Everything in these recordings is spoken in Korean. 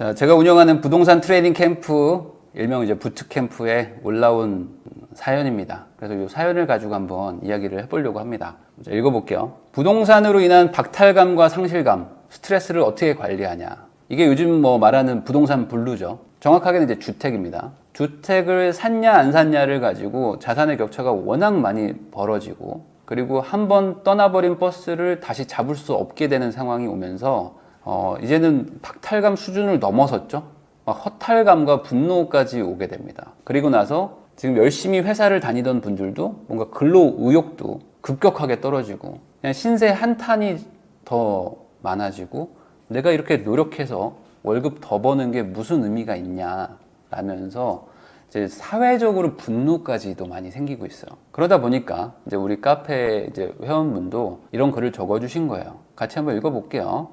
자, 제가 운영하는 부동산 트레이닝 캠프, 일명 이제 부트캠프에 올라온 사연입니다. 그래서 이 사연을 가지고 한번 이야기를 해보려고 합니다. 자, 읽어볼게요. 부동산으로 인한 박탈감과 상실감, 스트레스를 어떻게 관리하냐. 이게 요즘 말하는 부동산 블루죠. 정확하게는 이제 주택입니다. 주택을 샀냐 안 샀냐를 가지고 자산의 격차가 워낙 많이 벌어지고, 그리고 한번 떠나버린 버스를 다시 잡을 수 없게 되는 상황이 오면서 이제는 박탈감 수준을 넘어섰죠. 허탈감과 분노까지 오게 됩니다. 그리고 나서 지금 열심히 회사를 다니던 분들도 뭔가 근로 의욕도 급격하게 떨어지고, 그냥 신세 한탄이 더 많아지고, 내가 이렇게 노력해서 월급 더 버는 게 무슨 의미가 있냐 라면서 이제 사회적으로 분노까지도 많이 생기고 있어요. 그러다 보니까 이제 우리 카페 이제 회원분도 이런 글을 적어주신 거예요. 같이 한번 읽어볼게요.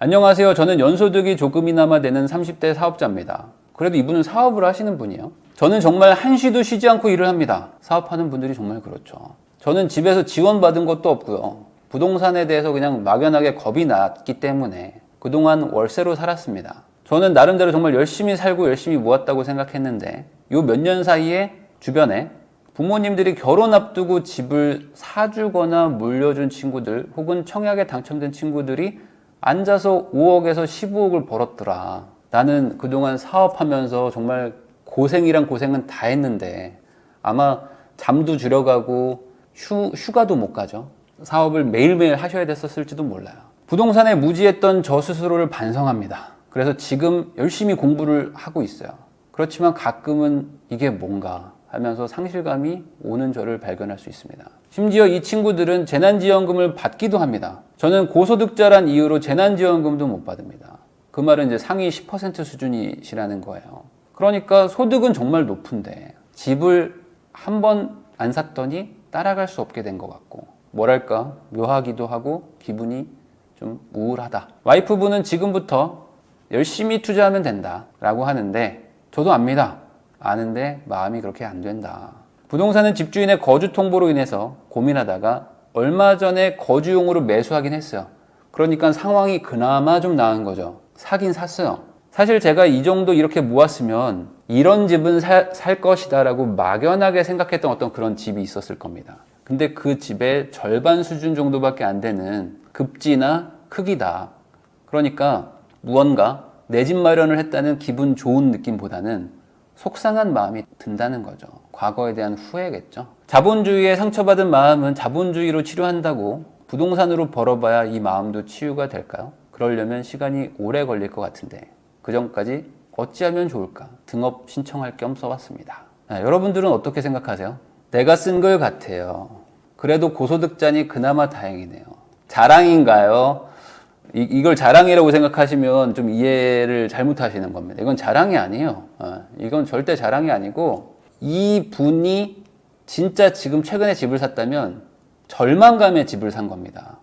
안녕하세요. 저는 연소득이 조금이나마 되는 30대 사업자입니다. 그래도 이분은 사업을 하시는 분이에요. 저는 정말 한시도 쉬지 않고 일을 합니다. 사업하는 분들이 정말 그렇죠. 저는 집에서 지원받은 것도 없고요. 부동산에 대해서 그냥 막연하게 겁이 났기 때문에 그동안 월세로 살았습니다. 저는 나름대로 정말 열심히 살고 열심히 모았다고 생각했는데 요 몇 년 사이에 주변에 부모님들이 결혼 앞두고 집을 사주거나 물려준 친구들, 혹은 청약에 당첨된 친구들이 앉아서 5억에서 15억을 벌었더라. 나는 그동안 사업하면서 정말 고생이란 고생은 다 했는데 아마 잠도 줄여가고 휴가도 못 가죠. 사업을 매일매일 하셔야 됐었을지도 몰라요. 부동산에 무지했던 저 스스로를 반성합니다. 그래서 지금 열심히 공부를 하고 있어요. 그렇지만 가끔은 이게 뭔가 하면서 상실감이 오는 저를 발견할 수 있습니다. 심지어 이 친구들은 재난지원금을 받기도 합니다. 저는 고소득자란 이유로 재난지원금도 못 받습니다. 그 말은 이제 상위 10% 수준이시라는 거예요. 그러니까 소득은 정말 높은데 집을 한 번 안 샀더니 따라갈 수 없게 된 것 같고, 뭐랄까 묘하기도 하고 기분이 좀 우울하다. 와이프분은 지금부터 열심히 투자하면 된다 라고 하는데 저도 압니다. 아는데 마음이 그렇게 안 된다. 부동산은 집주인의 거주 통보로 인해서 고민하다가 얼마 전에 거주용으로 매수하긴 했어요. 그러니까 상황이 그나마 좀 나은 거죠. 사긴 샀어요. 사실 제가 이 정도 이렇게 모았으면 이런 집은 살 것이다 라고 막연하게 생각했던 어떤 그런 집이 있었을 겁니다. 근데 그 집의 절반 수준 정도밖에 안 되는 급지나 크기다. 그러니까 무언가 내 집 마련을 했다는 기분 좋은 느낌보다는 속상한 마음이 든다는 거죠. 과거에 대한 후회겠죠. 자본주의에 상처받은 마음은 자본주의로 치료한다고 부동산으로 벌어봐야 이 마음도 치유가 될까요? 그러려면 시간이 오래 걸릴 것 같은데 그 전까지 어찌하면 좋을까? 등업 신청할 겸 써봤습니다. 여러분들은 어떻게 생각하세요? 내가 쓴 걸 같아요. 그래도 고소득자니 그나마 다행이네요. 자랑인가요? 이걸 자랑이라고 생각하시면 좀 이해를 잘못하시는 겁니다. 이건 자랑이 아니에요. 이건 절대 자랑이 아니고, 이 분이 진짜 지금 최근에 집을 샀다면 절망감에 집을 산 겁니다.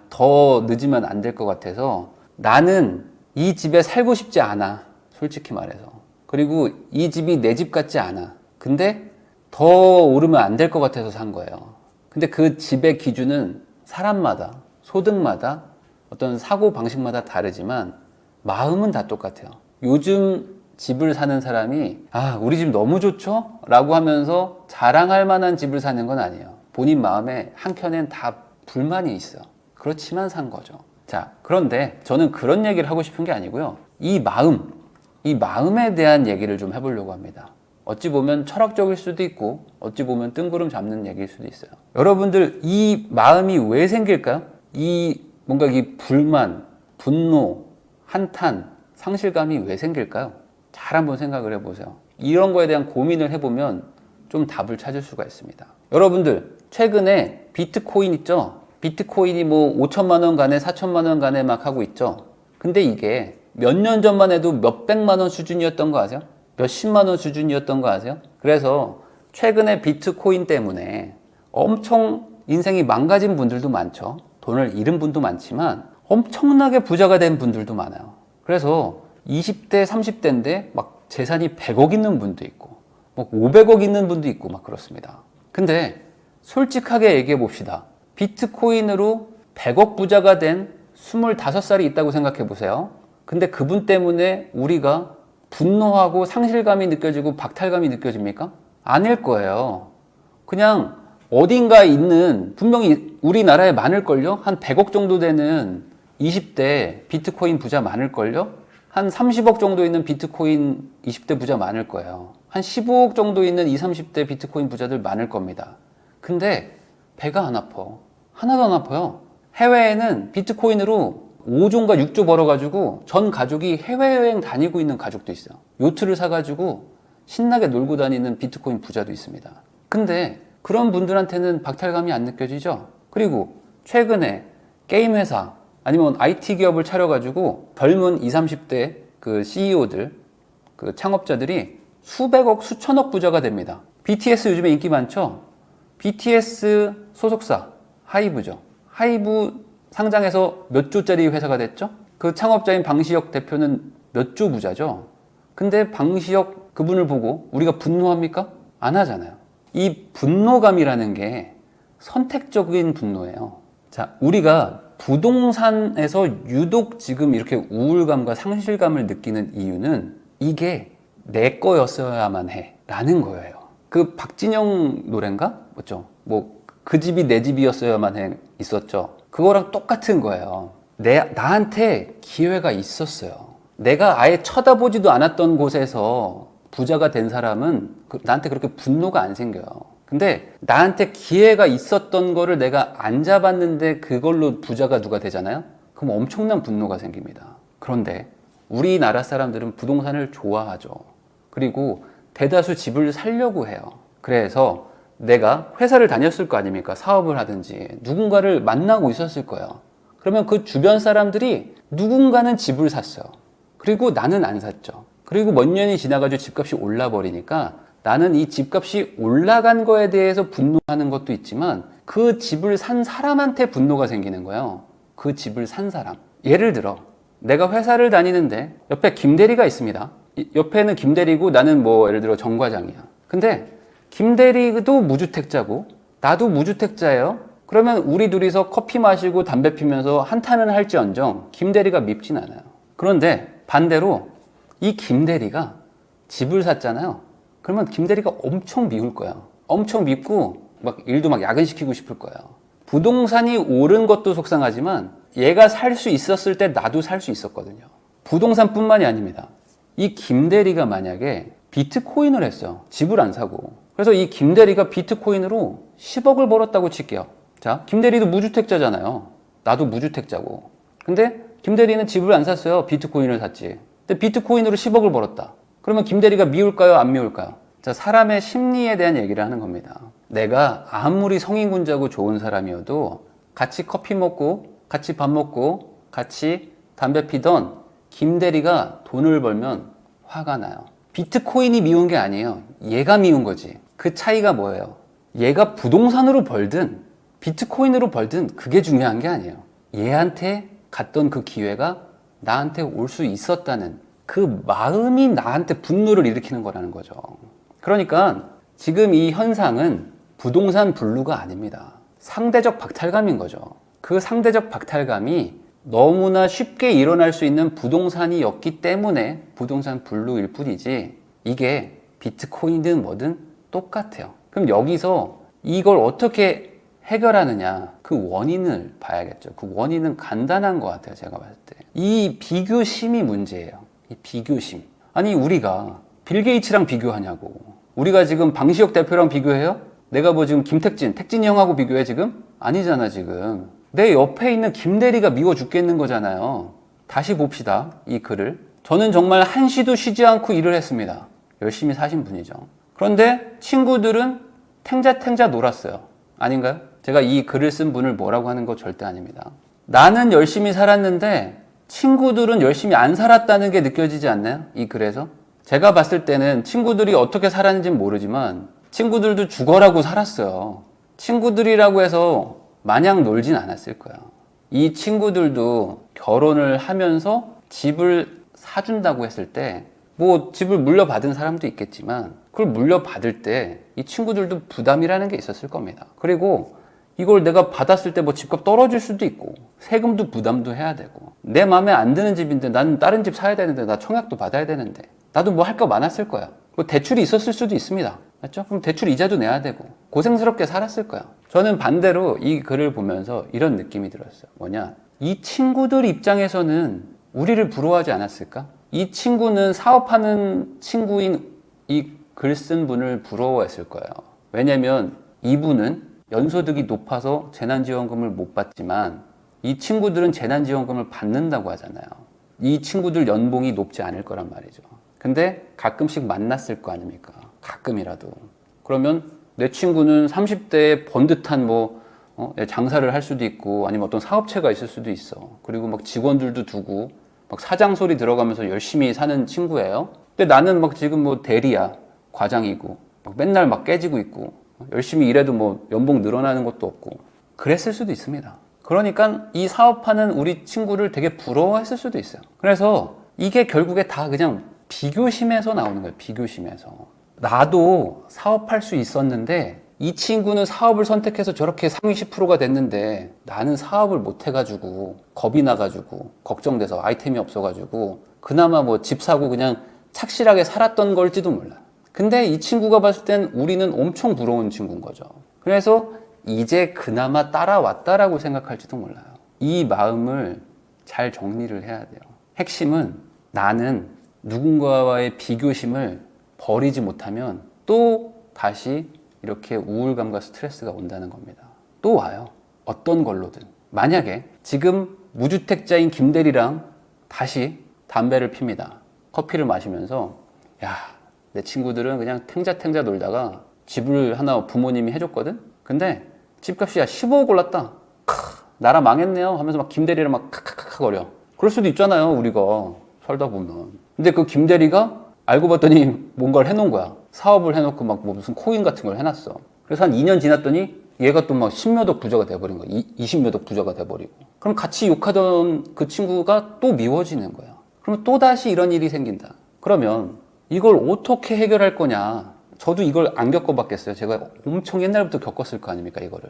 더 늦으면 안 될 것 같아서 나는 이 집에 살고 싶지 않아. 솔직히 말해서. 그리고 이 집이 내 집 같지 않아. 근데 더 오르면 안 될 것 같아서 산 거예요. 근데 그 집의 기준은 사람마다, 소득마다, 어떤 사고 방식마다 다르지만 마음은 다 똑같아요. 요즘 집을 사는 사람이 우리 집 너무 좋죠? 라고 하면서 자랑할 만한 집을 사는 건 아니에요. 본인 마음에 한켠엔 다 불만이 있어요. 그렇지만 산 거죠. 자, 그런데 저는 그런 얘기를 하고 싶은 게 아니고요. 이 마음에 대한 얘기를 좀 해보려고 합니다. 어찌 보면 철학적일 수도 있고 어찌 보면 뜬구름 잡는 얘기일 수도 있어요. 여러분들, 이 마음이 왜 생길까요? 뭔가 이 불만, 분노, 한탄, 상실감이 왜 생길까요? 잘 한번 생각을 해보세요. 이런 거에 대한 고민을 해보면 좀 답을 찾을 수가 있습니다. 여러분들, 최근에 비트코인 있죠? 비트코인이 5천만 원 간에 4천만 원 간에 막 하고 있죠? 근데 이게 몇 년 전만 해도 몇백만 원 수준이었던 거 아세요? 몇십만 원 수준이었던 거 아세요? 그래서 최근에 비트코인 때문에 엄청 인생이 망가진 분들도 많죠. 돈을 잃은 분도 많지만 엄청나게 부자가 된 분들도 많아요. 그래서 20대, 30대인데 막 재산이 100억 있는 분도 있고 500억 있는 분도 있고 막 그렇습니다. 근데 솔직하게 얘기해 봅시다. 비트코인으로 100억 부자가 된 25살이 있다고 생각해 보세요. 근데 그분 때문에 우리가 분노하고 상실감이 느껴지고 박탈감이 느껴집니까? 아닐 거예요. 그냥 어딘가에 있는, 분명히 우리나라에 많을걸요? 한 100억 정도 되는 20대 비트코인 부자 많을걸요? 한 30억 정도 있는 비트코인 20대 부자 많을 거예요. 한 15억 정도 있는 20, 30대 비트코인 부자들 많을 겁니다. 근데 배가 안 아파. 하나도 안 아파요. 해외에는 비트코인으로 5조인가 6조 벌어가지고 전 가족이 해외여행 다니고 있는 가족도 있어요. 요트를 사가지고 신나게 놀고 다니는 비트코인 부자도 있습니다. 근데 그런 분들한테는 박탈감이 안 느껴지죠? 그리고 최근에 게임 회사 아니면 IT 기업을 차려가지고 젊은 20, 30대 그 CEO들, 그 창업자들이 수백억, 수천억 부자가 됩니다. BTS 요즘에 인기 많죠? BTS 소속사 하이브죠. 하이브 상장해서 몇 조짜리 회사가 됐죠? 그 창업자인 방시혁 대표는 몇 조 부자죠? 근데 방시혁 그분을 보고 우리가 분노합니까? 안 하잖아요. 이 분노감이라는 게 선택적인 분노예요. 자, 우리가 부동산에서 유독 지금 이렇게 우울감과 상실감을 느끼는 이유는 이게 내 거였어야만 해 라는 거예요. 그 박진영 노래인가? 뭐죠? 뭐 그 집이 내 집이었어야만 해 있었죠. 그거랑 똑같은 거예요. 나한테 기회가 있었어요. 내가 아예 쳐다보지도 않았던 곳에서 부자가 된 사람은 나한테 그렇게 분노가 안 생겨요. 근데 나한테 기회가 있었던 거를 내가 안 잡았는데 그걸로 부자가 누가 되잖아요? 그럼 엄청난 분노가 생깁니다. 그런데 우리나라 사람들은 부동산을 좋아하죠. 그리고 대다수 집을 사려고 해요. 그래서 내가 회사를 다녔을 거 아닙니까? 사업을 하든지 누군가를 만나고 있었을 거예요. 그러면 그 주변 사람들이 누군가는 집을 샀어요. 그리고 나는 안 샀죠. 그리고 몇 년이 지나가지고 집값이 올라버리니까 나는 이 집값이 올라간 거에 대해서 분노하는 것도 있지만 그 집을 산 사람한테 분노가 생기는 거예요. 그 집을 산 사람. 예를 들어 내가 회사를 다니는데 옆에 김대리가 있습니다. 옆에는 김대리고 나는 뭐 예를 들어 정과장이야. 근데 김대리도 무주택자고 나도 무주택자예요. 그러면 우리 둘이서 커피 마시고 담배 피면서 한탄은 할지언정 김대리가 밉진 않아요. 그런데 반대로 이 김대리가 집을 샀잖아요. 그러면 김대리가 엄청 미울 거예요. 엄청 밉고 막 일도 막 야근시키고 싶을 거예요. 부동산이 오른 것도 속상하지만 얘가 살 수 있었을 때 나도 살 수 있었거든요. 부동산뿐만이 아닙니다. 이 김대리가 만약에 비트코인을 했어요. 집을 안 사고. 그래서 이 김대리가 비트코인으로 10억을 벌었다고 칠게요. 자, 김대리도 무주택자잖아요. 나도 무주택자고. 근데 김대리는 집을 안 샀어요. 비트코인을 샀지. 근데 비트코인으로 10억을 벌었다. 그러면 김대리가 미울까요? 안 미울까요? 자, 사람의 심리에 대한 얘기를 하는 겁니다. 내가 아무리 성인군자고 좋은 사람이어도 같이 커피 먹고 같이 밥 먹고 같이 담배 피던 김대리가 돈을 벌면 화가 나요. 비트코인이 미운 게 아니에요. 얘가 미운 거지. 그 차이가 뭐예요? 얘가 부동산으로 벌든 비트코인으로 벌든 그게 중요한 게 아니에요. 얘한테 갔던 그 기회가 나한테 올 수 있었다는 그 마음이 나한테 분노를 일으키는 거라는 거죠. 그러니까 지금 이 현상은 부동산 블루가 아닙니다. 상대적 박탈감인 거죠. 그 상대적 박탈감이 너무나 쉽게 일어날 수 있는 부동산이었기 때문에 부동산 블루일 뿐이지 이게 비트코인이든 뭐든 똑같아요. 그럼 여기서 이걸 어떻게 해결하느냐 그 원인을 봐야겠죠. 그 원인은 간단한 것 같아요. 제가 봤을 때 이 비교심이 문제예요. 이 비교심. 아니 우리가 빌 게이츠랑 비교하냐고. 우리가 지금 방시혁 대표랑 비교해요? 내가 뭐 지금 택진이 형하고 비교해 지금? 아니잖아 지금. 내 옆에 있는 김대리가 미워 죽겠는 거잖아요. 다시 봅시다 이 글을. 저는 정말 한시도 쉬지 않고 일을 했습니다. 열심히 사신 분이죠. 그런데 친구들은 탱자탱자 놀았어요. 아닌가요? 제가 이 글을 쓴 분을 뭐라고 하는 거 절대 아닙니다. 나는 열심히 살았는데 친구들은 열심히 안 살았다는 게 느껴지지 않나요? 이 글에서? 제가 봤을 때는 친구들이 어떻게 살았는지는 모르지만 친구들도 죽어라고 살았어요. 친구들이라고 해서 마냥 놀진 않았을 거야. 이 친구들도 결혼을 하면서 집을 사준다고 했을 때 뭐 집을 물려받은 사람도 있겠지만 그걸 물려받을 때 이 친구들도 부담이라는 게 있었을 겁니다. 그리고 이걸 내가 받았을 때 뭐 집값 떨어질 수도 있고 세금도 부담도 해야 되고 내 마음에 안 드는 집인데 나는 다른 집 사야 되는데 나 청약도 받아야 되는데 나도 뭐 할 거 많았을 거야. 뭐 대출이 있었을 수도 있습니다. 맞죠? 그럼 대출 이자도 내야 되고 고생스럽게 살았을 거야. 저는 반대로 이 글을 보면서 이런 느낌이 들었어요. 뭐냐? 이 친구들 입장에서는 우리를 부러워하지 않았을까? 이 친구는 사업하는 친구인 이 글 쓴 분을 부러워했을 거예요. 왜냐면 이분은 연소득이 높아서 재난지원금을 못 받지만 이 친구들은 재난지원금을 받는다고 하잖아요. 이 친구들 연봉이 높지 않을 거란 말이죠. 근데 가끔씩 만났을 거 아닙니까? 가끔이라도. 그러면 내 친구는 30대에 번듯한 장사를 할 수도 있고 아니면 어떤 사업체가 있을 수도 있어. 그리고 막 직원들도 두고 막 사장 소리 들어가면서 열심히 사는 친구예요. 근데 나는 막 지금 뭐 대리야, 과장이고 막 맨날 막 깨지고 있고 열심히 일해도 뭐 연봉 늘어나는 것도 없고 그랬을 수도 있습니다. 그러니까 이 사업하는 우리 친구를 되게 부러워했을 수도 있어요. 그래서 이게 결국에 다 그냥 비교심에서 나오는 거예요. 비교심에서. 나도 사업할 수 있었는데 이 친구는 사업을 선택해서 저렇게 상위 10%가 됐는데 나는 사업을 못 해가지고 겁이 나가지고 걱정돼서 아이템이 없어가지고 그나마 뭐 집 사고 그냥 착실하게 살았던 걸지도 몰라. 근데 이 친구가 봤을 땐 우리는 엄청 부러운 친구인 거죠. 그래서 이제 그나마 따라왔다라고 생각할지도 몰라요. 이 마음을 잘 정리를 해야 돼요. 핵심은 나는 누군가와의 비교심을 버리지 못하면 또 다시 이렇게 우울감과 스트레스가 온다는 겁니다. 또 와요. 어떤 걸로든. 만약에 지금 무주택자인 김대리랑 다시 담배를 핍니다. 커피를 마시면서 야, 내 친구들은 그냥 탱자탱자 놀다가 집을 하나 부모님이 해줬거든? 근데 집값이 15억 올랐다. 나라 망했네요 하면서 막 김대리를 막 카카카카 거려. 그럴 수도 있잖아요, 우리가 살다 보면. 근데 그 김대리가 알고 봤더니 뭔가를 해놓은 거야. 사업을 해놓고 막 뭐 무슨 코인 같은 걸 해놨어. 그래서 한 2년 지났더니 얘가 또 막 10몇억 부자가 돼버린 거야. 20몇억 부자가 돼버리고. 그럼 같이 욕하던 그 친구가 또 미워지는 거야. 그러면 또다시 이런 일이 생긴다. 그러면 이걸 어떻게 해결할 거냐. 저도 이걸 안 겪어봤겠어요. 제가 엄청 옛날부터 겪었을 거 아닙니까, 이거를.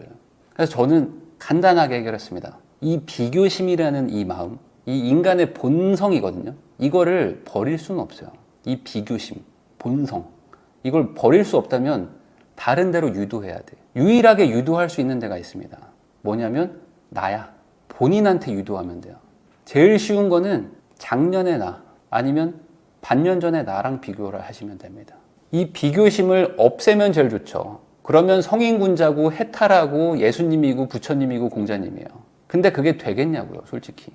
그래서 저는 간단하게 해결했습니다. 이 비교심이라는 이 마음, 이 인간의 본성이거든요. 이거를 버릴 수는 없어요. 이 비교심, 본성. 이걸 버릴 수 없다면 다른 데로 유도해야 돼. 유일하게 유도할 수 있는 데가 있습니다. 뭐냐면 나야. 본인한테 유도하면 돼요. 제일 쉬운 거는 작년의 나 아니면 반년 전에 나랑 비교를 하시면 됩니다. 이 비교심을 없애면 제일 좋죠. 그러면 성인군자고 해탈하고 예수님이고 부처님이고 공자님이에요. 근데 그게 되겠냐고요, 솔직히.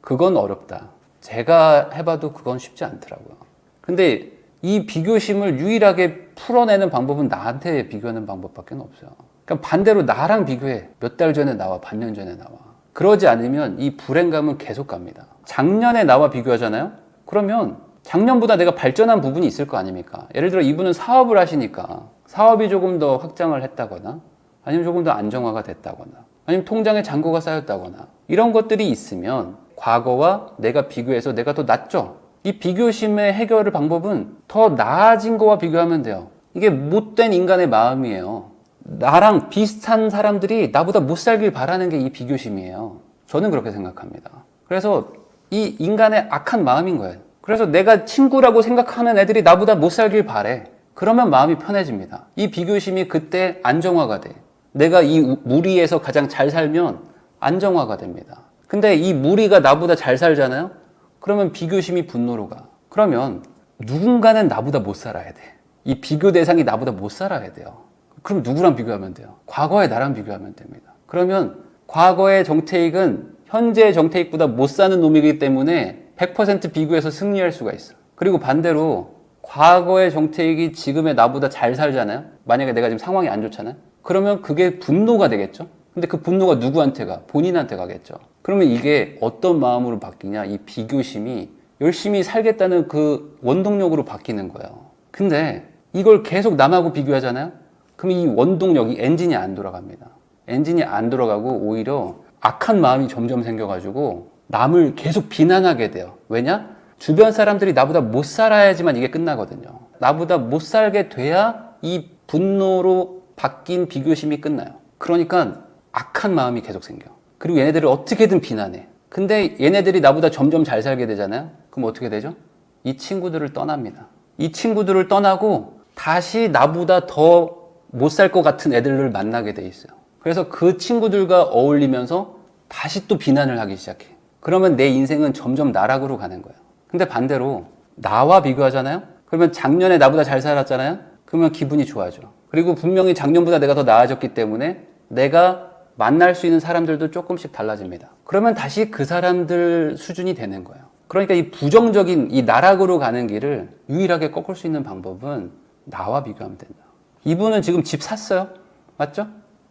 그건 어렵다. 제가 해봐도 그건 쉽지 않더라고요. 근데 이 비교심을 유일하게 풀어내는 방법은 나한테 비교하는 방법밖에 없어요. 그러니까 반대로 나랑 비교해. 몇 달 전에 나와, 반년 전에 나와. 그러지 않으면 이 불행감은 계속 갑니다. 작년에 나와 비교하잖아요? 그러면 작년보다 내가 발전한 부분이 있을 거 아닙니까? 예를 들어 이분은 사업을 하시니까 사업이 조금 더 확장을 했다거나 아니면 조금 더 안정화가 됐다거나 아니면 통장에 잔고가 쌓였다거나 이런 것들이 있으면 과거와 내가 비교해서 내가 더 낫죠? 이 비교심의 해결 방법은 더 나아진 거와 비교하면 돼요. 이게 못된 인간의 마음이에요. 나랑 비슷한 사람들이 나보다 못 살길 바라는 게 이 비교심이에요. 저는 그렇게 생각합니다. 그래서 이 인간의 악한 마음인 거예요. 그래서 내가 친구라고 생각하는 애들이 나보다 못 살길 바래. 그러면 마음이 편해집니다. 이 비교심이 그때 안정화가 돼. 내가 이 무리에서 가장 잘 살면 안정화가 됩니다. 근데 이 무리가 나보다 잘 살잖아요? 그러면 비교심이 분노로 가. 그러면 누군가는 나보다 못 살아야 돼. 이 비교 대상이 나보다 못 살아야 돼요. 그럼 누구랑 비교하면 돼요? 과거의 나랑 비교하면 됩니다. 그러면 과거의 정태익은 현재의 정태익보다 못 사는 놈이기 때문에 100% 비교해서 승리할 수가 있어. 그리고 반대로 과거의 정태익이 지금의 나보다 잘 살잖아요. 만약에 내가 지금 상황이 안 좋잖아요. 그러면 그게 분노가 되겠죠. 근데 그 분노가 누구한테 가? 본인한테 가겠죠. 그러면 이게 어떤 마음으로 바뀌냐? 이 비교심이 열심히 살겠다는 그 원동력으로 바뀌는 거예요. 근데 이걸 계속 남하고 비교하잖아요. 그럼 이 원동력이 엔진이 안 돌아갑니다. 엔진이 안 돌아가고 오히려 악한 마음이 점점 생겨가지고 남을 계속 비난하게 돼요. 왜냐? 주변 사람들이 나보다 못 살아야지만 이게 끝나거든요. 나보다 못 살게 돼야 이 분노로 바뀐 비교심이 끝나요. 그러니까 악한 마음이 계속 생겨. 그리고 얘네들을 어떻게든 비난해. 근데 얘네들이 나보다 점점 잘 살게 되잖아요. 그럼 어떻게 되죠? 이 친구들을 떠납니다. 이 친구들을 떠나고 다시 나보다 더 못 살 것 같은 애들을 만나게 돼 있어요. 그래서 그 친구들과 어울리면서 다시 또 비난을 하기 시작해. 그러면 내 인생은 점점 나락으로 가는 거예요. 근데 반대로 나와 비교하잖아요? 그러면 작년에 나보다 잘 살았잖아요? 그러면 기분이 좋아져. 그리고 분명히 작년보다 내가 더 나아졌기 때문에 내가 만날 수 있는 사람들도 조금씩 달라집니다. 그러면 다시 그 사람들 수준이 되는 거예요. 그러니까 이 부정적인 이 나락으로 가는 길을 유일하게 꺾을 수 있는 방법은 나와 비교하면 된다. 이분은 지금 집 샀어요? 맞죠?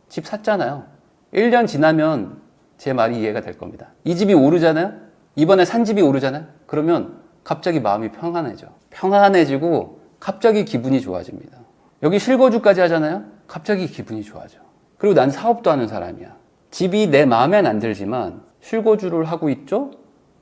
집 샀잖아요. 1년 지나면 제 말이 이해가 될 겁니다. 이 집이 오르잖아요? 이번에 산 집이 오르잖아요? 그러면 갑자기 마음이 평안해져. 평안해지고 갑자기 기분이 좋아집니다. 여기 실거주까지 하잖아요? 갑자기 기분이 좋아져. 그리고 난 사업도 하는 사람이야. 집이 내 마음엔 안 들지만 실거주를 하고 있죠?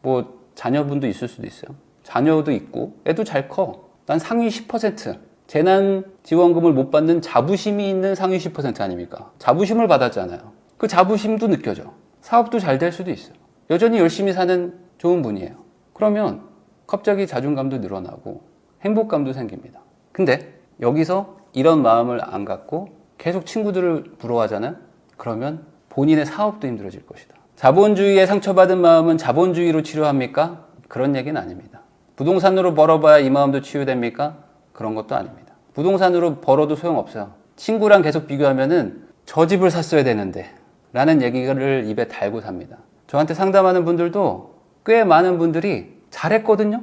뭐 자녀분도 있을 수도 있어요. 자녀도 있고 애도 잘 커. 난 상위 10%. 재난지원금을 못 받는 자부심이 있는 상위 10% 아닙니까? 자부심을 받았잖아요. 그 자부심도 느껴져. 사업도 잘 될 수도 있어요. 여전히 열심히 사는 좋은 분이에요. 그러면 갑자기 자존감도 늘어나고 행복감도 생깁니다. 근데 여기서 이런 마음을 안 갖고 계속 친구들을 부러워하잖아요? 그러면 본인의 사업도 힘들어질 것이다. 자본주의에 상처받은 마음은 자본주의로 치료합니까? 그런 얘기는 아닙니다. 부동산으로 벌어봐야 이 마음도 치유됩니까? 그런 것도 아닙니다. 부동산으로 벌어도 소용없어요. 친구랑 계속 비교하면은 저 집을 샀어야 되는데 라는 얘기를 입에 달고 삽니다. 저한테 상담하는 분들도 꽤 많은 분들이 잘했거든요?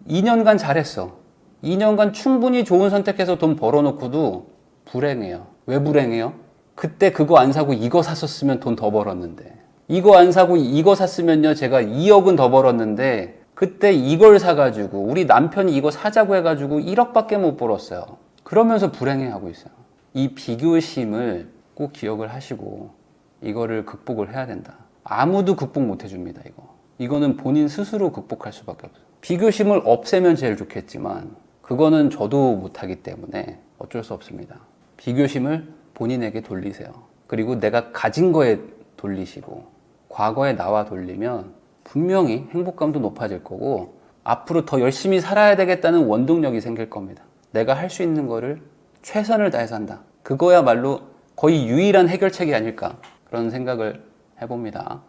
2년간 잘했어. 2년간 충분히 좋은 선택해서 돈 벌어놓고도 불행해요. 왜 불행해요? 그때 그거 안 사고 이거 샀었으면 돈 더 벌었는데, 이거 안 사고 이거 샀으면요 제가 2억은 더 벌었는데 그때 이걸 사가지고 우리 남편이 이거 사자고 해가지고 1억밖에 못 벌었어요. 그러면서 불행해하고 있어요. 이 비교심을 꼭 기억을 하시고 이거를 극복을 해야 된다. 아무도 극복 못 해줍니다. 이거는 본인 스스로 극복할 수밖에 없어요. 비교심을 없애면 제일 좋겠지만 그거는 저도 못하기 때문에 어쩔 수 없습니다. 비교심을 본인에게 돌리세요. 그리고 내가 가진 거에 돌리시고 과거의 나와 돌리면 분명히 행복감도 높아질 거고 앞으로 더 열심히 살아야 되겠다는 원동력이 생길 겁니다. 내가 할 수 있는 거를 최선을 다해서 한다. 그거야말로 거의 유일한 해결책이 아닐까 그런 생각을 해봅니다.